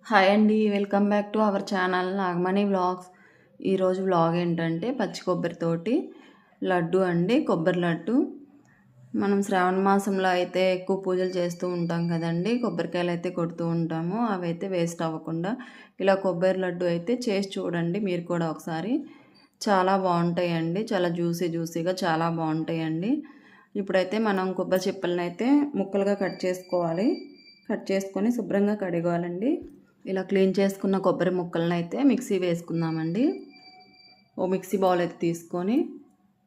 Hi అండి, welcome back to our channel Nagamani vlogs. ఈరోజు vlog ఏంటంటే పచ్చి కొబ్బరితోటి లడ్డు అండి, కొబ్బరి లడ్డు. మనం శ్రావణ మాసంలో అయితే ఎక్కువ పూజలు చేస్తూ ఉంటాం కదండి, కొబ్బరికాయలు అయితే కొడుతూ ఉంటాము. అవి అయితే వేస్ట్ అవ్వకుండా ఇలా కొబ్బరి లడ్డు అయితే చేసి చూడండి మీరు కూడా ఒకసారి. చాలా బాగుంటాయండి, చాలా జ్యూసీగా చాలా బాగుంటాయండి. ఇప్పుడైతే మనం కొబ్బరి చిప్పలను అయితే ముక్కలుగా కట్ చేసుకోవాలి. కట్ చేసుకొని శుభ్రంగా కడిగోవాలండి. ఇలా క్లీన్ చేసుకున్న కొబ్బరి ముక్కలను అయితే మిక్సీ వేసుకుందామండి. ఓ మిక్సీ బౌల్ అయితే తీసుకొని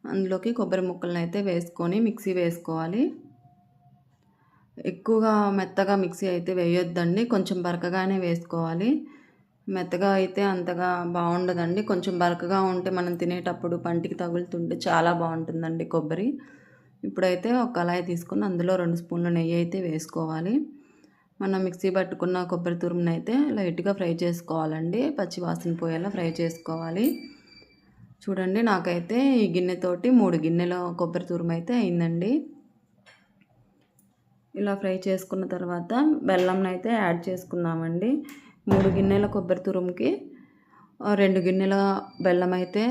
అందులోకి కొబ్బరి ముక్కలను అయితే వేసుకొని మిక్సీ వేసుకోవాలి. ఎక్కువగా మెత్తగా మిక్సీ అయితే వేయొద్దండి, కొంచెం బరకగానే వేసుకోవాలి. మెత్తగా అయితే అంతగా బాగుండదండి, కొంచెం బరకగా ఉంటే మనం తినేటప్పుడు పంటికి తగులుతుంటే చాలా బాగుంటుందండి కొబ్బరి. ఇప్పుడైతే ఒక కళాయి తీసుకొని అందులో 2 స్పూన్ల నెయ్యి అయితే వేసుకోవాలి. మనం మిక్సీ పట్టుకున్న కొబ్బరి తురుమును అయితే లైట్గా ఫ్రై చేసుకోవాలండి, పచ్చి వాసన పోయేలా ఫ్రై చేసుకోవాలి. చూడండి, నాకైతే ఈ గిన్నెతోటి 3 గిన్నెల కొబ్బరి తురుము అయితే అయిందండి. ఇలా ఫ్రై చేసుకున్న తర్వాత బెల్లంని అయితే యాడ్ చేసుకుందామండి. 3 గిన్నెల కొబ్బరి తురుముకి 2 గిన్నెల బెల్లం అయితే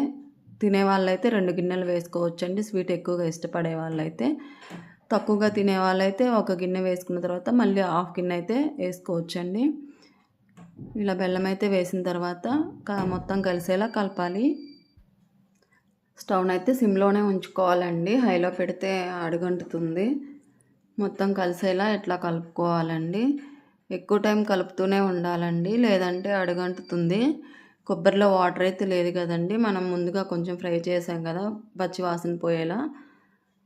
తినే వాళ్ళైతే 2 గిన్నెలు వేసుకోవచ్చండి. స్వీట్ ఎక్కువగా ఇష్టపడే వాళ్ళైతే, తక్కువగా తినే వాళ్ళైతే ఒక గిన్నె వేసుకున్న తర్వాత మళ్ళీ హాఫ్ గిన్నె అయితే వేసుకోవచ్చండి. ఇలా బెల్లం అయితే వేసిన తర్వాత మొత్తం కలిసేలా కలపాలి. స్టవ్ని అయితే సిమ్లోనే ఉంచుకోవాలండి, హైలో పెడితే అడుగంటుతుంది. మొత్తం కలిసేలా ఇట్లా కలుపుకోవాలండి. ఎక్కువ టైం కలుపుతూనే ఉండాలండి, లేదంటే అడుగంటుతుంది. కొబ్బరిలో వాటర్ అయితే లేదు కదండి, మనం ముందుగా కొంచెం ఫ్రై చేసాం కదా పచ్చి వాసన పోయేలా.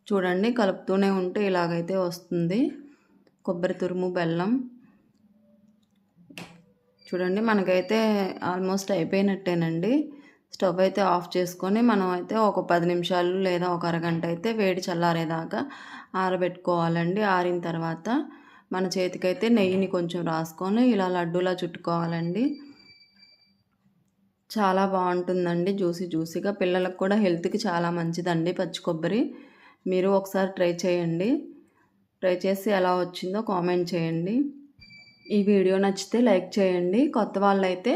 చూడండి, కలుపుతూనే ఉంటే ఇలాగైతే వస్తుంది కొబ్బరి తురుము బెల్లం. చూడండి, మనకైతే ఆల్మోస్ట్ అయిపోయినట్టేనండి. స్టవ్ అయితే ఆఫ్ చేసుకొని మనం అయితే ఒక 10 నిమిషాలు లేదా ఒక అరగంట అయితే వేడి చల్లారేదాకా ఆరబెట్టుకోవాలండి. ఆరిన తర్వాత మన చేతికైతే నెయ్యిని కొంచెం రాసుకొని ఇలా లడ్డూలా చుట్టుకోవాలండి. చాలా బాగుంటుందండి, జ్యూసీగా. పిల్లలకు కూడా హెల్త్కి చాలా మంచిదండి పచ్చి కొబ్బరి. మీరు ఒకసారి ట్రై చేయండి. ట్రై చేసి ఎలా వచ్చిందో కామెంట్ చేయండి. ఈ వీడియో నచ్చితే లైక్ చేయండి. కొత్త వాళ్ళైతే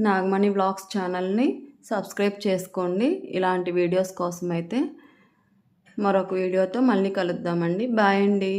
నాగమణి వ్లాగ్స్ ఛానల్ని సబ్స్క్రైబ్ చేసుకోండి. ఇలాంటి వీడియోస్ కోసం అయితే మరొక వీడియోతో మళ్ళీ కలుద్దామండి. బాయ్ అండి.